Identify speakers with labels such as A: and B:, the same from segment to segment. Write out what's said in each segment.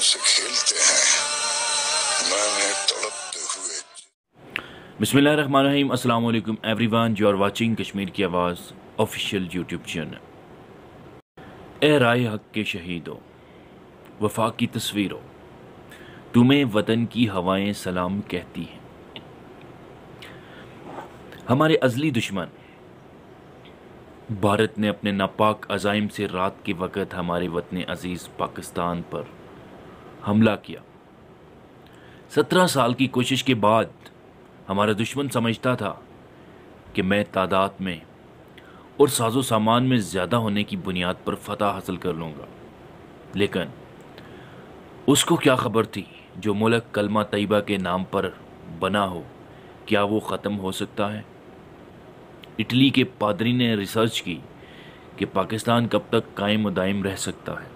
A: से खेलते हैं मैंने तड़पते हुए।
B: बिस्मिल्लाहिर्रहमानिर्रहीम। अस्सलाम वालेकुम everyone, you are watching Kashmir की आवाज़ ऑफिशियल यूट्यूब चैनल। ए राय हक के शहीदों, वफा की तस्वीरों, तुम्हें वतन की हवाएं सलाम कहती हैं। हमारे अज़ली दुश्मन भारत ने अपने नापाक अज़ाइम से रात के वक़्त हमारे वतन अज़ीज़ पाकिस्तान पर हमला किया। 17 साल की कोशिश के बाद हमारा दुश्मन समझता था कि मैं तादाद में और साजो सामान में ज़्यादा होने की बुनियाद पर फतह हासिल कर लूँगा, लेकिन उसको क्या खबर थी जो मुल्क कलमा तैयबा के नाम पर बना हो, क्या वो ख़त्म हो सकता है। इटली के पादरी ने रिसर्च की कि पाकिस्तान कब तक कायम और दायम रह सकता है।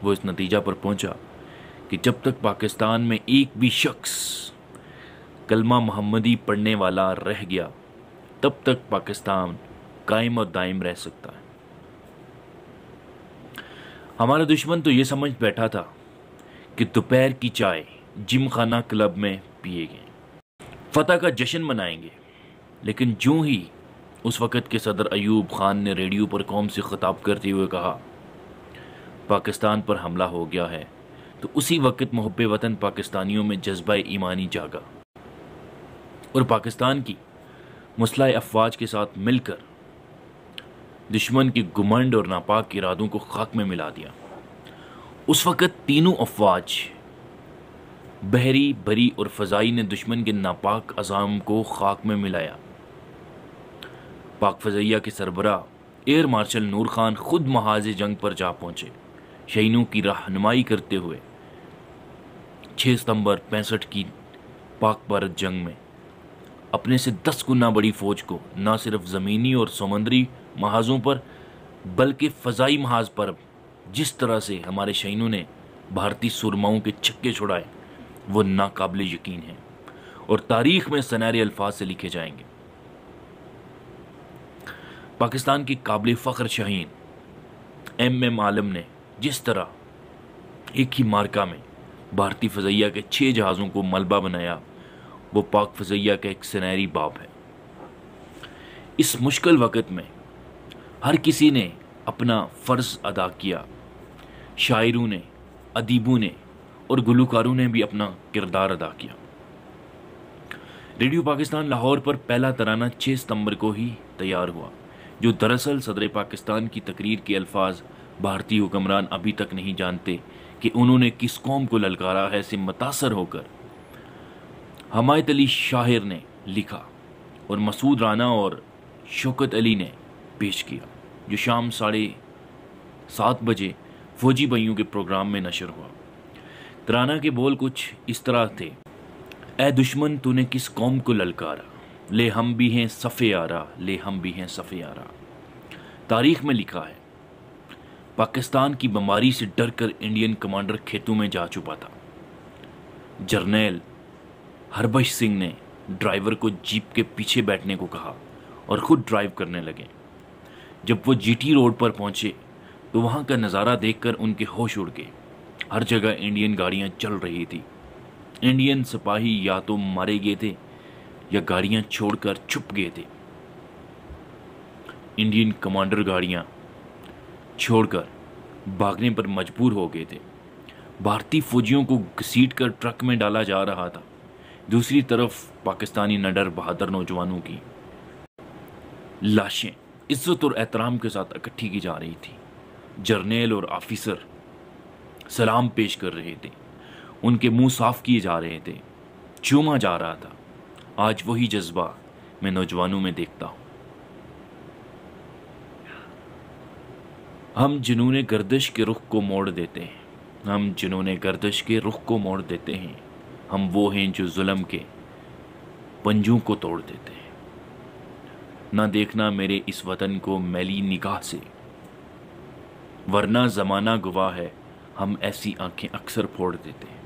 B: वो इस नतीजा पर पहुंचा कि जब तक पाकिस्तान में एक भी शख्स कलमा मोहम्मदी पढ़ने वाला रह गया, तब तक पाकिस्तान कायम और दायम रह सकता है। हमारा दुश्मन तो ये समझ बैठा था कि दोपहर की चाय जिम खाना क्लब में पिएंगे, फतह का जश्न मनाएंगे। लेकिन ज्यों ही उस वक़्त के सदर अयूब खान ने रेडियो पर कौम से खिताब करते हुए कहा पाकिस्तान पर हमला हो गया है, तो उसी वक़्त मुहब्बे वतन पाकिस्तानियों में जज्बा ईमानी जागा और पाकिस्तान की मुस्लाह अफवाज के साथ मिलकर दुश्मन के गुमंड और नापाक इरादों को खाक में मिला दिया। उस वक़्त तीनों अफवाज, बहरी, बरी और फ़ज़ाई, ने दुश्मन के नापाक अज़ाम को खाक में मिलाया। पाक फ़ज़ैया के सरबराह एयर मार्शल नूर खान खुद महाज़ जंग पर जा पहुंचे, शहीदों की रहनुमाई करते हुए 6 सितंबर 65 की पाक भारत जंग में अपने से 10 गुना बड़ी फौज को न सिर्फ ज़मीनी और समुद्री महाज़ों पर बल्कि फ़ज़ाई महाज़ पर जिस तरह से हमारे शहीदों ने भारतीय सुरमाओं के छक्के छुड़ाए, वो नाकाबिल यकीन है और तारीख में सनहरे अल्फाज से लिखे जाएंगे। पाकिस्तान के काबिल फ़ख्र शाहीन MM आलम ने जिस तरह एक ही मार्का में भारतीय फ़ज़ैया के 6 जहाज़ों को मलबा बनाया, वो पाक फ़ज़ैया का एक सुनहरी बाब है। इस मुश्किल वक़्त में हर किसी ने अपना फ़र्ज़ अदा किया। शायरों ने, अदीबों ने और गुलकारों ने भी अपना किरदार अदा किया। रेडियो पाकिस्तान लाहौर पर पहला तराना 6 सितंबर को ही तैयार हुआ, जो दरअसल सदर पाकिस्तान की तकरीर के अल्फाज भारतीय हुक्मरान अभी तक नहीं जानते कि उन्होंने किस कौम को ललकारा है से मुतासर होकर हमायत अली शाहिर ने लिखा और मसूद राना और शौकत अली ने पेश किया, जो शाम 7:30 बजे फौजी भाइयों के प्रोग्राम में नशर हुआ। तराना के बोल कुछ इस तरह थे। ए दुश्मन तूने किस कौम को ललकारा, ले हम भी हैं सफ़े आरा, ले हम भी हैं सफ़े आरा। तारीख में लिखा है पाकिस्तान की बीमारी से डरकर इंडियन कमांडर खेतों में जा छुपा था। जर्नैल हरबंश सिंह ने ड्राइवर को जीप के पीछे बैठने को कहा और ख़ुद ड्राइव करने लगे। जब वो GT रोड पर पहुंचे तो वहां का नज़ारा देखकर उनके होश उड़ गए। हर जगह इंडियन गाड़ियां चल रही थी। इंडियन सिपाही या तो मारे गए थे या गाड़ियां छोड़कर छुप गए थे। इंडियन कमांडर गाड़ियां छोड़कर भागने पर मजबूर हो गए थे। भारतीय फौजियों को घसीटकर ट्रक में डाला जा रहा था। दूसरी तरफ पाकिस्तानी नडर बहादुर नौजवानों की लाशें इज्जत और एहतराम के साथ इकट्ठी की जा रही थी। जर्नैल और ऑफिसर सलाम पेश कर रहे थे, उनके मुंह साफ किए जा रहे थे, चूमा जा रहा था। आज वही जज्बा मैं नौजवानों में देखता हूं। हम जिन्होंने गर्दिश के रुख को मोड़ देते हैं, हम जिन्होंने गर्दिश के रुख को मोड़ देते हैं, हम वो हैं जो जुल्म के पंजों को तोड़ देते हैं। ना देखना मेरे इस वतन को मैली निगाह से, वरना ज़माना गवाह है, हम ऐसी आंखें अक्सर फोड़ देते हैं।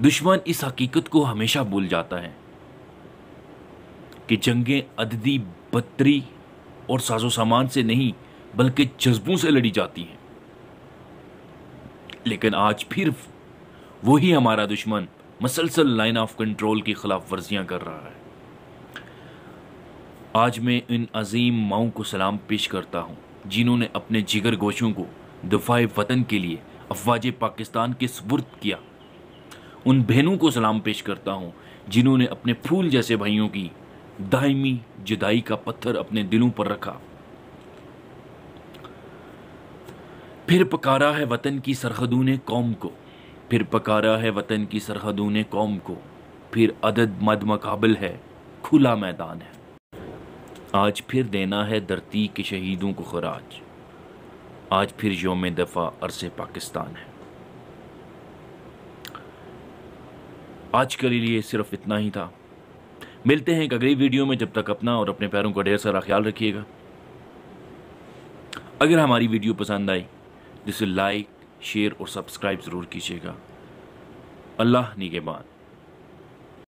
B: दुश्मन इस हकीकत को हमेशा भूल जाता है कि जंगें अददी, बदरी और साजो सामान से नहीं बल्कि जज्बों से लड़ी जाती हैं। लेकिन आज फिर वही हमारा दुश्मन मसलसल लाइन ऑफ कंट्रोल की खिलाफ वर्जियां कर रहा है। आज मैं इन अजीम माओं को सलाम पेश करता हूँ जिन्होंने अपने जिगर गोशों को दफ़ाए वतन के लिए अफवाज पाकिस्तान के सुपुर्द किया। उन बहनों को सलाम पेश करता हूँ जिन्होंने अपने फूल जैसे भाइयों की दायमी जुदाई का पत्थर अपने दिलों पर रखा। फिर पकारा है वतन की सरहदों ने कौम को, फिर पकारा है वतन की सरहदों ने कौम को, फिर अदद मद मकाबिल है, खुला मैदान है। आज फिर देना है धरती के शहीदों को खराज, आज फिर यौम दफ़ा अरसे पाकिस्तान है। आज के लिए सिर्फ इतना ही था। मिलते हैं एक अगली वीडियो में। जब तक अपना और अपने पैरों का ढेर सारा ख्याल रखिएगा। अगर हमारी वीडियो पसंद आई जिसे लाइक, शेयर और सब्सक्राइब ज़रूर कीजिएगा। अल्लाह निगहबान।